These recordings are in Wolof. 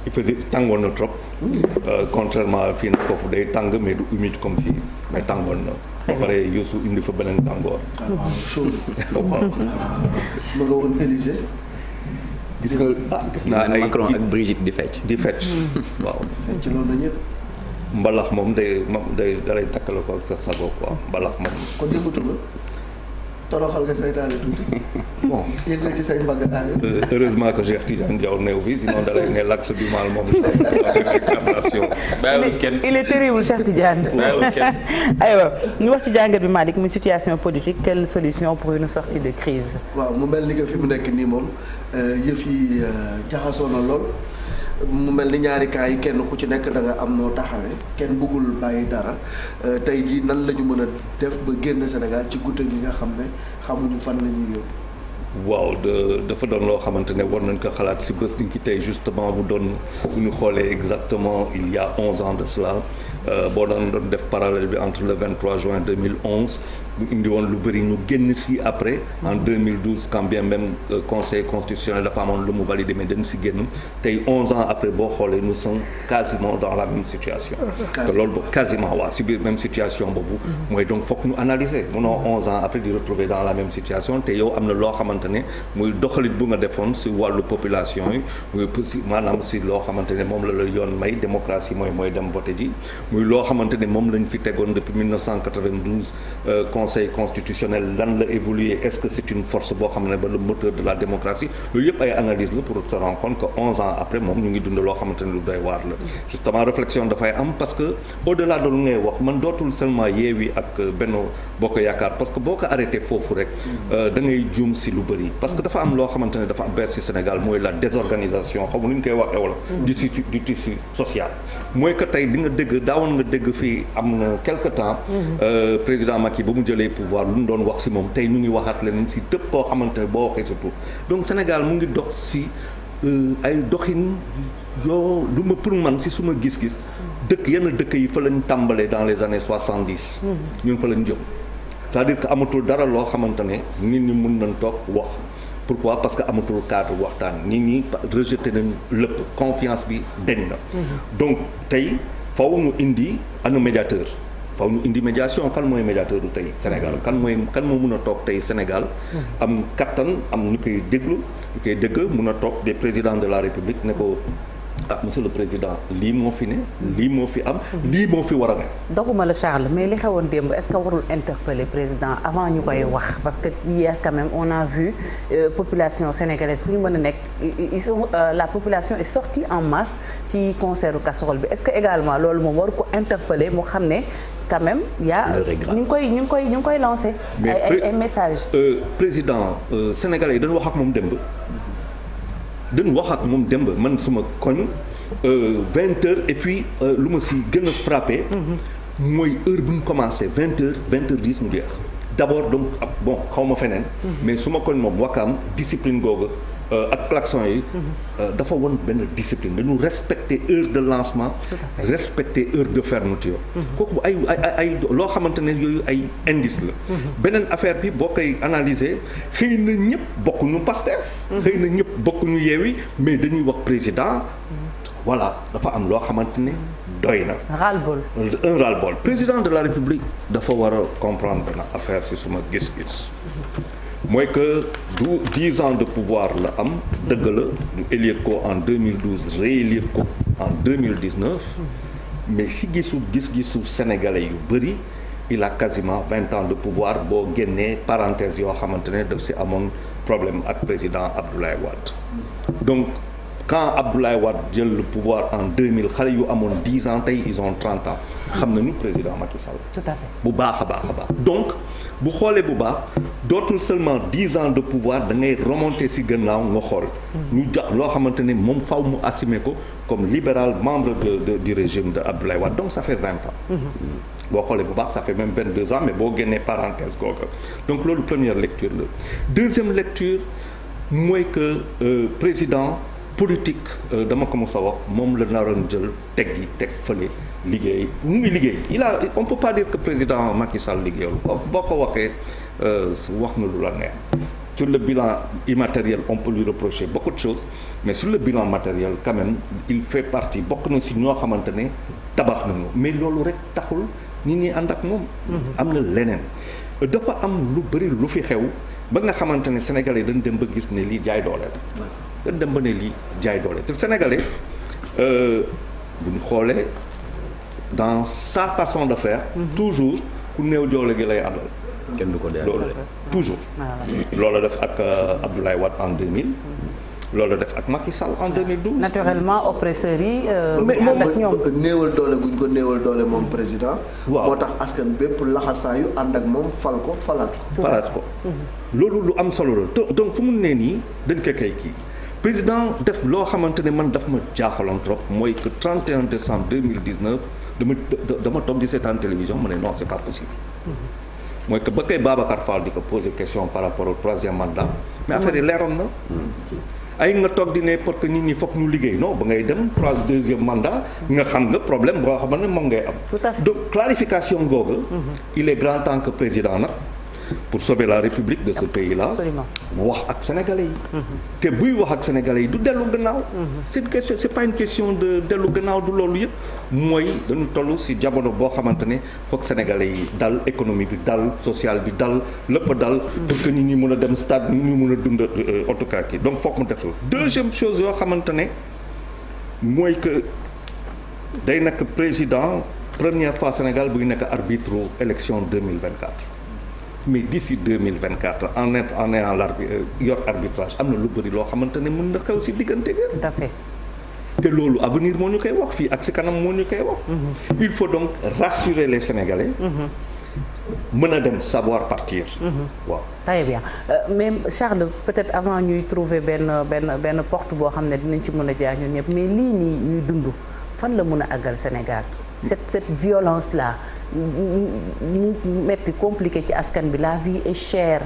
il faisait tàngoon na trop. Contrairement fii nag foofu day tàng mais du humide comme fii mais tàngoon na. ba pare Youssou indi fa beneen tàngoor. waaw chaud. ma nga woon Élysée. gis nga gis naa ay Macron ak Brigitte di fecc. waaw. fecc loolu na ñëpp. mbalax moom day dalay takkale ko sa sago quoi mbalax moom. kon yëngatu nga toroxal nga saytaane tuuti. bon yëngal ci say mbagg aay. heureusement que Cheikh Tidiane Diaw néew fi sinon dalay ne l'axe du mal moom. il est terrible Cheikh Tidiane. aywa ñu wax ci jàngat bi Malick muy situation politique quelle solution pour une sortie de crise. waaw mu mel ni que fi mu nekk nii moom yëf yi jaxasoo na lool. mu mel ni ñaari cas yi kenn ku ci nekk da nga am noo taxawee kenn bëggul bàyyi dara tey jii nan la ñu mën a def ba génn Sénégal ci guddi gi nga xam ne xamuñu fan la ñuy yóbbu. waaw dafa doon loo xamante ne war nañ ko xalaat si bés ni ki tey justement bu doon bu ñu xoolee exactement il y a 11 ans de cela boo doon def parallèle bi entre le 23 juin 2011 mu indi woon lu bëri ñu génn si après en 2012 quand bien même conseil constitutionnel dafa amoon lu mu validé mais dañ si génn tey 11 ans après boo xoolee nous sommes quasiment dans la même situation que loolu boobu quasiment waaw si biir même situation boobu mooy donc foog ñu analyser munoo 11 ans après di retrouver dans la même situation te yow am na loo xamante ne muy doxalit bu nga defoon si wàllu population yi muy maanaam si loo xamante ne moom la yoon may démocratie mooy dem voté ji muy loo xamante ne moom lañ fi tegoon depuis 1992 conseil constitutionnel lan la évoluer est-ce que c'est une force boo xam ne ba le moteur de la démocratie loolu yëpp ay analyse la pour se rendre compte que 11 ans après moom ñu ngi dund loo xamante ne lu doy waar la justement réflexion dafay am parce que au-delà de lu ngay wax man dootul seulement Yewwi ak Benno Bokk Yaakaar parce que boo ko arrêté foofu rek da ngay juum si lu bëri parce que dafa am loo xamante ne dafa am bees ci Sénégal mooy la désorganisation xam nga lu ñu koy waxee wala du tissu social mooy que tey di nga dégg daawoon nga dégg fii am na quelque temps président Macky ba mu jëlee pouvoir lu ñu doon wax ci moom tey ñu ngi waxaat leneen ci dëpp koo xamante ne boo waxee surtout donc Sénégal mu ngi dox ci ay doxin yoo lu ma pour man ci suma gis-gis dëkk yenn dëkk yi fa lañ tàmbalee dans les années 70 ñun fa lañ jëm c'est-à-dire que amatul dara loo xamante ne nit ñi mun nañ toog wax pourquoi parce que amatul cadre waxtaan nit ñi rejeté nañ lépp confiance bi deñ na donc tey faw ñu indi un médiateur faw ñu indi médiation kan mooy médiateur du tey Sénégal kan moo mun a toog tey Sénégal am kattan am ñu koy déglu ñu koy dégg mun a toog des présidents de la République ne ko monsieur le président lii moo fi ne lii moo fi am lii moo fi war a ne doguma la Charles mais li xewoon démb est-ce que warul interpeller président avant ñu koy wax parce que hier quand même on a vu population sénégalaise bu ñu mën a nekk la population est sortie en masse ci concertu casserole bi est-ce que également loolu moom waru ko interpeller mu xam ne quand même ñu ngi koy lancer ay messages président sénégalais yi dañu wax ak moom démb dañu wax ak moom démb man suma koñ 20 heures et puis lu ma si gën a frappé mooy heure bu ñu commencé 20 heures 10 mu jeex d'abord donc bon xaw ma feneen mais suma koñ moom wakaam discipline googu ak klaxon yi dafa won benn discipline dañu respecter heure de lancement respecter heure de fermeture kooku ay loo xamante ne yooyu ay indice la beneen affaire bi boo koy analyser xëy na ñëpp bokkuñu Pastef xëy na ñëpp bokkuñu Yewwi mais dañuy wax président voilà dafa am loo xamante ne doy na ras-le-bol un ras-le-bol président de la République dafa war a comprendre benn affaire si suma gis-gis mooy que du 10 ans de pouvoir la am dëgg la ñu élire ko en 2012 réélire ko en 2019 mais si gis-gisu sénégalais yu bëri il a quasiment 20 ans de pouvoir boo génnee parenthèse yoo xamante ne daf si amoon problème ak président Abdoulaye Wade donc quand Abdoulaye Wade jël le pouvoir en 2000 xale yu amoon 10 ans tey ils ont 30 ans xam nañu président Macky Sall tout à fait bu baax a baax donc bu xoolee bu baax dootul seulement 10 ans de pouvoir da ngay remonter ci gannaaw nga xool ñu jox loo xamante ne moom faw mu assumer ko comme libéral membre du régime de Abdoulaye Wade donc ça fait 20 ans boo xoolee bu baax ça fait même 22 ans mais boo génnee parenthèse googa donc loolu première lecture la deuxième lecture mooy que président politique dama ko mos a wax moom la naroon jël teg fële liggéey mu ngi liggéey on peut pas dire que président Macky Sall liggéeyul boo ko waxee wax na lu la neex sur le bilan immatériel on peut lui reprocher beaucoup de choses mais sur le bilan matériel quand même il fait partie bokk na si ñoo xamante ne tabax nañu mais loolu rek taxul nit ñi ànd ak moom. am na leneen dafa am lu bëri lu fi xew ba nga xamante ne sénégalais dañ dem ba gis ne lii jaay doole la. dañ dem ba ne lii jaay doole te sénégalais bu ñu xoolee dans sa façon de faire. toujours ku néew doole gi lay àndal. kenn du ko dee loolu toujours. loolu def ak Abdoulaye Wade en 2000. loolu def ak Macky Sall en 2012. naturellement oppresseurs yi. mais moom ak ñoom néewal doole guñ ko néewal doole moom président. waaw moo tax askan bépp laxasaayu ànd ak moom fal ko falaat ko. falaat ko loolu lu am solo la donc fu mu ne nii dañ ko kay kii président def loo xamante ne man daf ma jaaxaloon trop mooy que 31 décembre 2019 dama toog di seetaan télévision ma ne non c'est pas possible. mooy que ba kay Babacar Fall di ko poser question par rapport au 3e mandat mais affaire yi leeroon na. ay nga toog di ne parce que nit ñi foog ñu liggéey non ba ngay dem 2e mandat nga xam nga problème boo xam ne moom ngay am. donc clarification googu. il est grand temps que président nag pour sauver la république de ce pays là. mu wax ak sénégalais yi. te buy wax ak sénégalais yi du dellu gannaaw. c'est une question c'est pas une question de dellu gannaaw du loolu yëpp mooy dañu toll ci jamono boo xamante ne foog sénégalais yi dal économie bi dal social bi dal lépp dal. pour que nit ñi mën a dem stade nit ñi mën a dund en tout cas kii donc foog mu def deuxième chose yoo xamante ne mooy que day nekk président première fois Sénégal buy nekk arbitre élection 2024. mais d'ici 2024 en ayant yor arbitrage am na lu bëri loo xamante ne mën na xew ci diggante ga. tout à fait. te loolu avenir moo ñu koy wax fii ak ci kanam moo ñu koy wax. il faut donc rassurer les Sénégalais. mën a dem savoir partir. waaw. très bien mais Charles peut-être avant ñuy trouver benn porte boo xam ne dinañ ci mën a jaar ñun ñëpp mais lii nii ñuy dund fan la mën a àggal Sénégal cette violence là. mu metti compliqué ci askan bi la vie est chère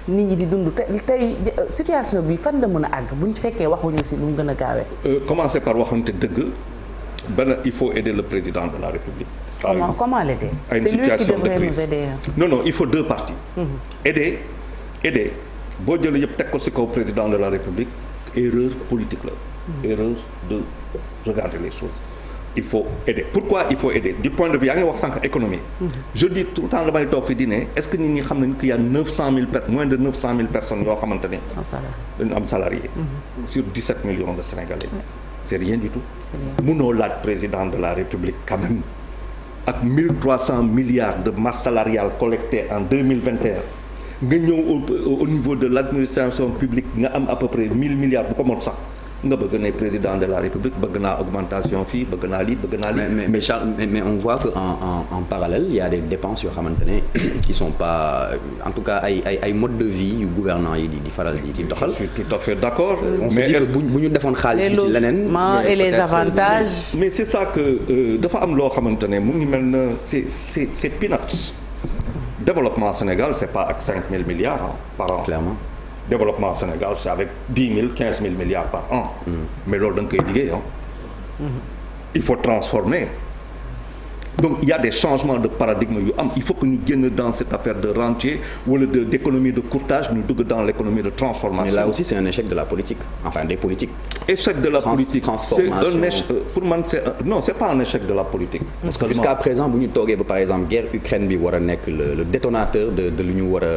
nit ñi di dund tey situation bi fan la mën a àgg bu ñu fekkee waxuñu ci lu mu gën a gaawee. commencer par waxante dëgg benn il faut aider le président de la République. comment l'aider? à une situation de crise non il faut deux parties. aider boo jëlee yëpp teg ko ci kaw président de la République erreur politique la. erreur de regarder les choses. il faut aider pourquoi il faut aider du point de vue yaa ngi wax sànq économie. je dis tout le temps damay toog fi di ne est-ce que nit ñi xam nañu qu'il y a moins de 900 000 personnes yoo xamante ne. dañu am salarié. sur 17 millions de Sénégalais. c'est rien du tout. mënoo laaj président de la République quand même ak 1300 milliards de masse salariale collectée en 2021 nga ñëw au niveau de l'administration publique nga am à peu près 1000 milliards bu ko mot sax. nga bëgg ne président de la République bëgg naa augmentation fii bëgg naa lii bëgg naa lii. mais Charles mais on voit que en parallèle il y a des dépenses yoo xamante ne qui sont pas en tout cas ay mode de vie yu gouvernants yi di faral di doxal. je suis tout à fait d'accord. on se dit que bu ñu defoon xaalis bi ci leneen. et les avantages. mais c'est ça que dafa am loo xamante ne mu ngi mel na c'est peanuts. développement Sénégal c'est pas ak 5 000 milliards par an. clairement. développement Sénégal c'est avec 10 000 15 000 milliards par an. mais loolu da nga koy liggéey il faut transformer. donc il y a des changements de paradigme yu am il faut que ñu génn dans cette affaire de rentier wala d'économie de courtage ñu dugg dans l'économie de transformation. mais là aussi c'est un échec de la politique enfin des politiques. échec de la politique c'est un échec pour man c'est pas un échec de la politique. parce que jusqu'à présent bu ñu toogee ba par exemple guerre Ukraine bi war a nekk le détonateur de lu ñu war a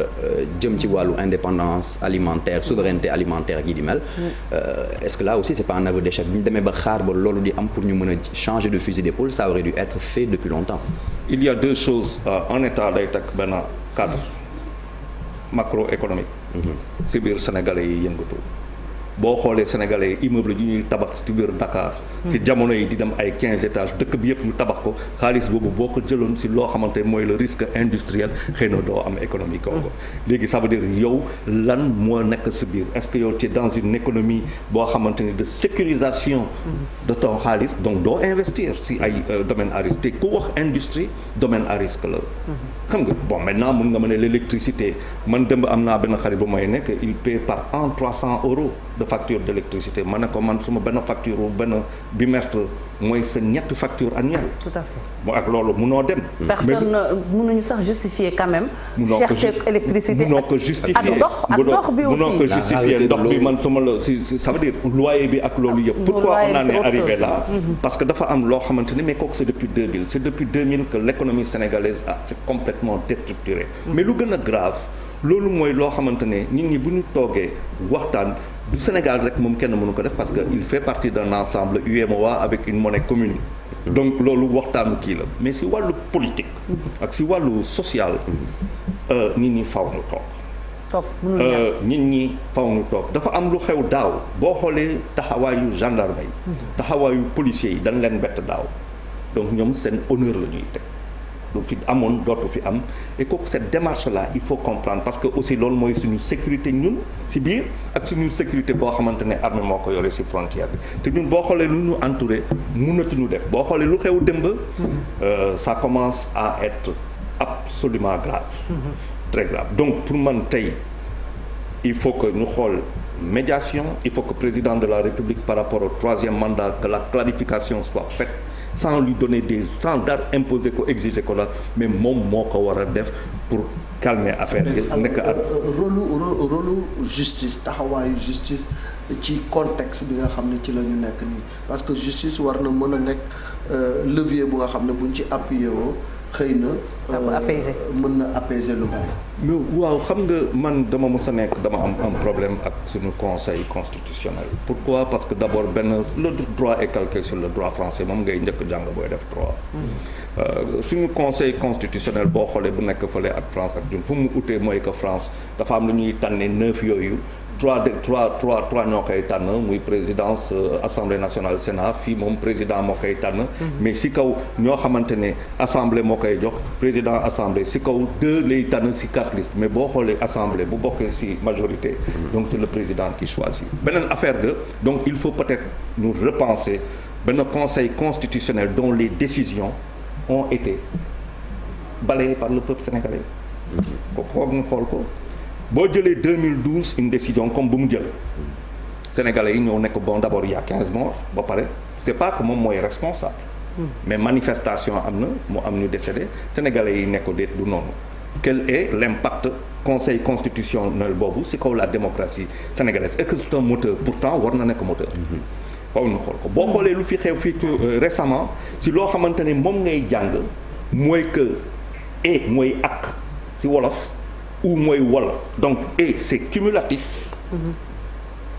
jëm ci wàllu indépendance alimentaire souveraineté alimentaire gi di mel. est-ce que là aussi c'est pas un aveu d'échec bu ñu demee ba xaar ba loolu di am pour ñu mën a changer de fusil d'épaule ça aurait dû être fait depuis longtemps. il y a deux choses un état day teg benn cadre macroéconomique. ci biir sénégalais yi yëngatu. boo xoolee sénégalais immeuble yi ñuy tabax ci biir Dakar. ci jamono yi di dem ay 15 étages dëkk bi yëpp ñu tabax ko xaalis boobu boo ko jëloon ci loo xamante mooy le risque industriel xëy na doo am économie kooku. léegi ça veut dire yow lan moo nekk ci biir est-ce que yow tu es dans une économie boo xamante ni de sécurisation. de ton xaalis donc doo investir ci ay domaine à risque te ku wax industrie domaine à risque la. xam nga bon maintenant mun nga ma ne l'électricité man démb am naa benn xarit bu may nekk il paie par an 300 € de facture d'électricité ma ne ko man suma benn facture benn bimestre mooy sa ñetti facture annuelle. tout à fait. bon ak loolu munoo dem. personne mënuñu sax justifier quand même. cherté électricité munoo ko justifier ak ndox bi aussi. munoo ko justifier ndox bi man suma la si ça veut dire loyer bi ak loolu yëpp. pourquoi on en est arrivé là. parce que dafa am loo xamante ni mais kooku c'est depuis 2000 c'est depuis 2000 que l'économie sénégalaise c'est complètement déstructurée. mais lu gën a grave loolu mooy loo xamante ne nit ñi bu ñu toogee waxtaan. du Sénégal rek moom kenn mënu ko def parce que il fait partie d'un ensemble UEMOA avec une monnaie commune. donc loolu waxtaanu kii la mais si wàllu politique. ak si wàllu social. nit ñi faw ñu toog. nit ñi faw ñu toog dafa am lu xew daaw boo xoolee taxawaayu gendarme yi. taxawaayu policiers yi dañ leen bett daaw donc ñoom seen honneur la ñuy teg. lu fi amoon dootu fi am et que cette démarche là il faut comprendre parce que aussi loolu mooy suñu sécurité ñun ci biir ak suñu sécurité boo xamante ne armée moo ko yore ci frontière bi te ñun boo xoolee lu ñu entouré mënatuñu def boo xoolee lu xew démb ça commence à être absolument grave très grave donc pour man tey il faut que ñu xool médiation il faut que président de la République par rapport au troisième mandat que la clarification soit faite sans lui donner sans dar imposer ko exiger ko la mais moom moo ko war a def pour calmer affaire bi nekk ak rôle justice taxawaayu justice ci contexte bi nga xam ne ci la ñu nekk nii parce que justice war na mën a nekk levier bu nga xam ne buñ ci appuyé woo xëy na mën na apaiser lu bari. mais waaw xam nga man dama mës a nekk dama am un problème ak suñu conseil constitutionnel pourquoi parce que d'abord benn le droit est calqué sur le droit français moom ngay njëkk jàng booy def droit suñu conseil constitutionnel boo xoolee bu nekk fële ak France ak ñun fu mu utee mooy que France dafa am lu ñuy tànne 9 yooyu trois ñoo koy tànn muy présidence assemblée nationale sénat fii moom président moo koy tànn mais si kaw ñoo xamante ne assemblée moo koy jox président assemblée si kaw 2 lay tànn si 4 listes mais boo xoolee assemblée bu bokkee si majorité donc c'est le président qui choisit beneen affaire de donc il faut peut-être nous repenser benn conseil constitutionnel dont les décisions ont été balayées par le peuple sénégalais ko xool nga xool ko boo jëlee 2012 une décision comme bu mu jël sénégalais yi ñëw nekk bon d'abord il y a 15 morts ba pare c'est pas que moom mooy responsable mais manifestation am na mu am ñu décédé sénégalais yi nekk déet du noonu quel est l'impact conseil constitutionnel boobu ci kaw la démocratie sénégalaise est-ce que c'est un moteur pourtant war na nekk moteur faw ñu xool ko boo xoolee lu fi xew fii récemment ci loo xamante ne moom ngay jàng mooy que mooy ak ci wolof ou mooy wala donc et c'est cumulatif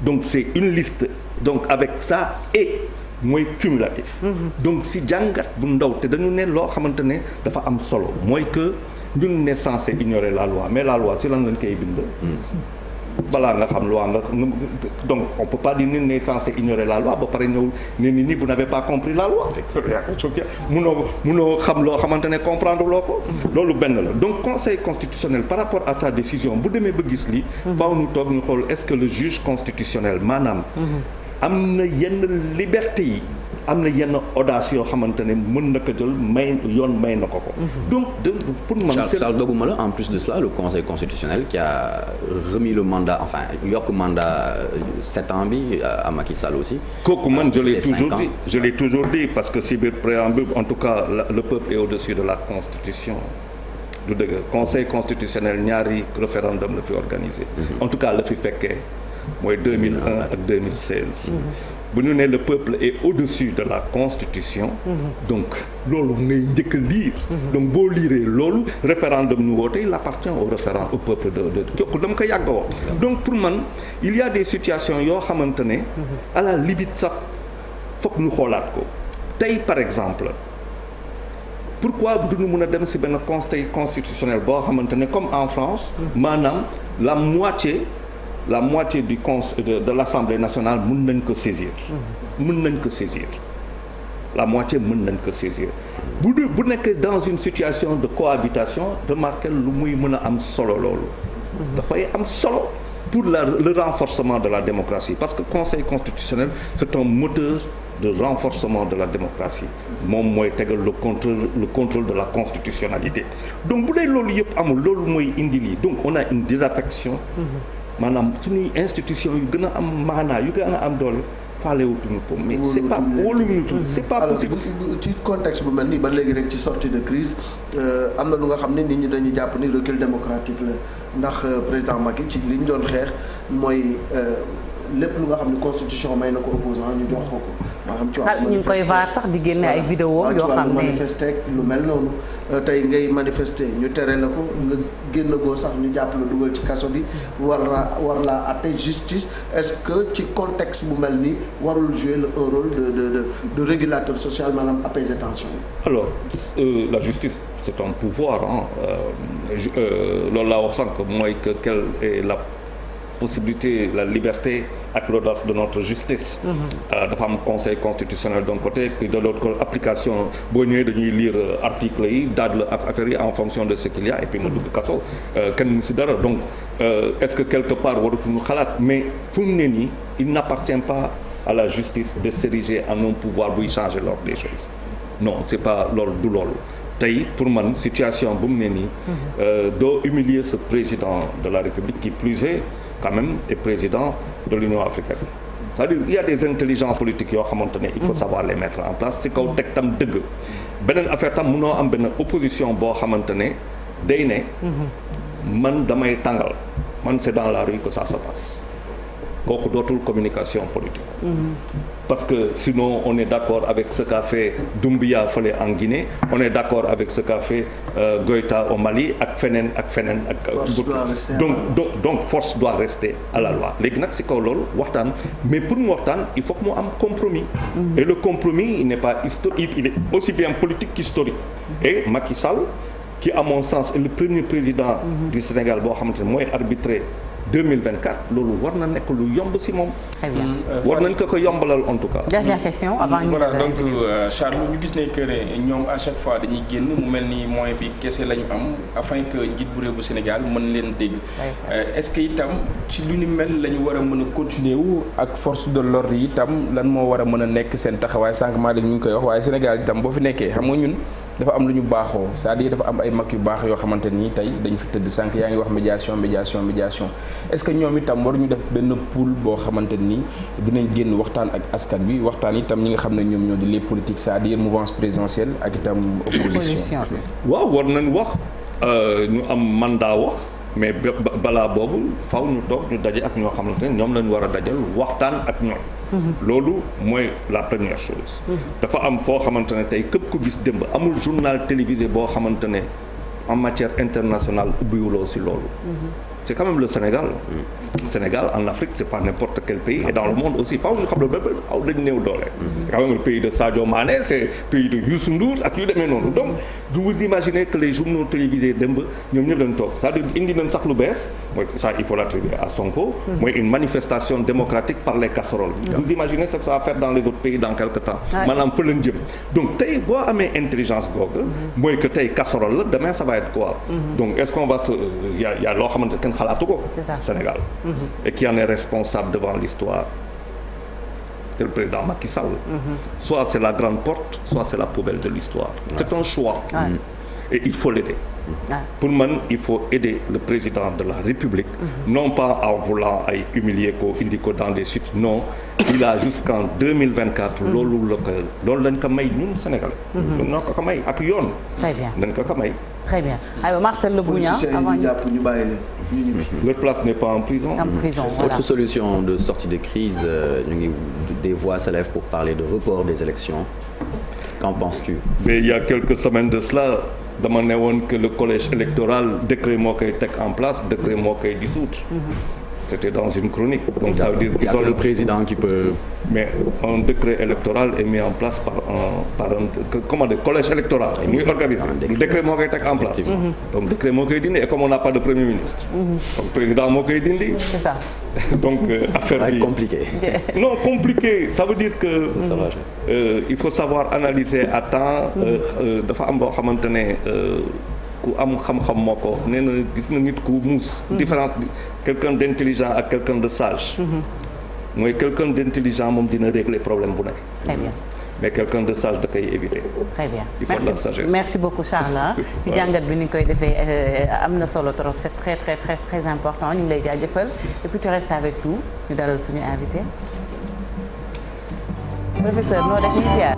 donc c'est une liste donc avec ça et mooy cumulatif donc si jàngat bu ndaw te dañu ne loo xamante ne dafa am solo mooy que ñun ne censé ignorer la loi mais la loi si lan lañ koy bind balaa nga xam loi nga donc on peut pas dire ni ne censé ignorer la loi ba pare ñëw ne ni vous n'avez pas compris la loi munoo xam loo xamante ne comprendre loo ko loolu benn la donc conseil constitutionnel par rapport à sa décision bu demee ba gis lii faaw ñu toog ñu xool est-ce que le juge constitutionnel maanaam am na yenn liberté yi am na yenn audace yoo xamante ne mën na ko jël yoon may na ko ko. donc pour man. Charles doguma la en plus de cela le conseil constitutionnel qui a remis le mandat enfin yokk mandat 7 ans bi à Macky Sall aussi. kooku man je l'ai toujours dit parce que si biir préambule en tout cas le peuple est au-dessus de la constitution. du dëgg conseil constitutionnel ñaari référendum la fi organisé. en tout cas la fi fekkee mooy 2001 ak 2016. bu ñu nee le peuple est au-dessus de la constitution. donc loolu ngay njëkk a lire. donc boo liiree loolu référendum nu woote il appartient au peuple de kooku dama ko yàgg a wax. donc pour man il y a des situations yoo xamante ne. à la limite sax foog ñu xoolaat ko tey par exemple. pourquoi duñu mën a dem ci benn conseil constitutionnel boo xamante ne comme en France. maanaam la moitié de l'Assemblée nationale mën nañ ko saisir. la moitié mën nañ ko saisir. bu nekkee dans une situation de cohabitation remarquez lu muy mën a am solo loolu. dafay am solo pour le renforcement de la démocratie parce que conseil constitutionnel c'est un moteur de renforcement de la démocratie moom mooy tegal le contrôle de la constitutionnalité donc bu dee loolu yëpp amul loolu mooy indi lii donc on a une désaffection maanaam suñuy institution yu gën a am maanaa yu gën a am doole faalewutuñu ko mais c'est pas wóoluñu c'est pas possible. ci contexte bu mel nii ba léegi rek ci sortie de crise am na lu nga xam ne nit ñi dañuy jàpp ni recul démocratique la ndax président Macky ci li ñu doon xeex mooy lépp lu nga xam ne constitution may na ko opposant ñu jox ko maanaam ci wàllu ñu ngi koy vaar sax di génne ay vidéo yoo xam ne manifester lu mel noonu tey ngay manifester ñu tere la ko nga génn goo sax ñu jàpp la dugal ci kaso bi war laa àtte justice est-ce que ci contexte bu mel nii warul jouer un rôle de régulateur social maanaam apaiser tension yi. Alors la justice c'est un pouvoir loolu laa wax sànq mooy que quelle est la possibilité, la liberté ak l'audace de notre justice. Dafa am conseil constitutionnel d'un côté et de l'autre côté application boo ñëwee dañuy lire articles yi daal la affaire yi en fonction de ce qu'il y a et puis nga dugg kaso kenn mu si dara donc est-ce que quelque part waruñu xalaat mais fu mu ne nii il n'appartient pas à la justice de s'ériger en un pouvoir buy changer l'ordre des choses non c'est pas loolu du loolu tey pour man situation bu mu ne nii doo humilier ce président de la République qui plus est quand même est président de l'Union africaine c'est-à-dire il y a des intelligences politiques yoo xamante ne il faut savoir les mettre en place ci kaw teg tam dëgg beneen affaire tam mënoo am benn opposition boo xamante ne day ne man damay tàngal man c'est dans la rue que ça se passe kooku dootul communication politique parce que sinon on est d'accord avec ce qu'a fait Doumbouya fële en Guinée on est d'accord avec ce qu'a fait Goïta au Mali ak feneen ak donc force doit rester à la loi léegi nag si kaw loolu waxtaan mais pour mu waxtaan il faut que mu am compromis et le compromis il n'est pas historique il est aussi bien politique qu'historique et Macky Sall qui à mon sens est le premier président du Sénégal boo xamante ne mooy arbitré 2024 loolu war na nekk lu yomb si moom. très bien war nañ ko yombalal en tout cas. dernière question avant ñu. voilà donc Charles ñu gis ne que ñoom à chaque fois dañuy génn mu mel ni moyen bi kese la ñu am afin que njiit bu réew bu Sénégal mën leen dégg. est-ce que itam ci lu ni mel la ñu war a mën a continuer wu ak force de l'ordre yi itam lan moo war a mën a nekk seen taxawaay sànq maa ñu ngi koy wax waaye Sénégal itam boo fi nekkee xam nga ñun. dafa am lu ñu baaxoo c'est-à-dire dafa am ay mag yu baax yoo xamante nii tey dañu fi tëdd sànq yaa ngi wax médiation est-ce que ñoom itam waruñu def benn pool boo xamante nii dinañ génn waxtaan ak askan bi waxtaan itam ñi nga xam ne ñoom ñoo di les politiques c'est-à-dire mouvance présidentielle ak itam opposition bi. waaw war nañ wax ñu am mandat wax mais balaa boobu faw ñu toog ñu daje ak ñoo xamante ne ñoom lañ war a dajal waxtaan ak ñoom. loolu mooy la première chose. dafa am foo xamante ne tey képp ku gis démb amul journal télévisé boo xamante ne en matière internationale ubbiwuloo si loolu. c'est quand même le Sénégal. Sénégal en Afrique c'est pas n'importe quel pays et dans le monde aussi faaw ñu xam ne bépp aw dañ néew doole. c'est quand même le pays de Sadio Mané c'est le pays de Youssou Ndour ak yu demee noonu donc vous imaginez que les journaux télévisés démb ñoom ñëpp lañ toog c'est-à-dire indi nañ sax lu bees mooy ça il faut l'attribuer à Sonko. mooy une manifestation démocratique par les casseroles. vous imaginez ce que ça va faire dans les autres pays dans quelque temps. maanaam fa lañ jëm donc tey boo amee intelligence googu. mooy que tey casserole la demain ça va être quoi. donc est-ce qu'on va se y a loo xamante ne kenn xalaatu ko. Sénégal. Et qui en est responsable devant l'histoire, c'est le président Macky Sall. Soit c'est la grande porte, soit c'est la poubelle de l'histoire. C'est un choix. Et il faut l'aider. Pour moi, il faut aider le président de la République, non pas en voulant humilier ko indi ko dans des suites, non. Il a jusqu'en 2024 loolu lañ ko may ñun Sénégalais. ñoo ko may ak yoon. Très bien dañ ko may. Très bien aywa Marcel Le Bougna avant ñu jàpp ñu bàyyi leen. Leur place n'est pas en prison. Voilà. Autre solution de sortie de crise, des voix s'élèvent pour parler de report des élections. Qu'en penses-tu? Mais il y a quelques semaines de cela dama ne woon que le collège électoral décret moo koy teg en place décret moo koy dissoudre. C'était dans une chronique. Donc ça veut dire qu'il y a le président qui peut. Mais un décret électoral est mis en place par un collège électoral. Muy organisé. Le décret moo koy teg en place. Donc décret moo koy dindi et comme on n'a pas de premier ministre. Donc président moo koy dindi. C'est ça. Donc affaire bi compliqué. Non compliqué ça veut dire que. Ça va. Il faut savoir analyser à temps. dafa am boo xamante ne. ku am xam-xam moo ko nee na gis na nit ku muus. différence quelqu'un d'intelligent ak quelqu'un de sage. mooy quelqu'un d'intelligent moom dina régler problème bu nekk. Très bien. mais quelqu'un de sage da koy éviter. Très bien il faut de la sagesse. Merci beaucoup Charles. ci jàngat bi ni ñu koy defee am na solo trop c'est très important ñu ngi lay jaajëfal et puis tu restes avec nous ñu dalal suñu invité. professeur noo def ñu ziar.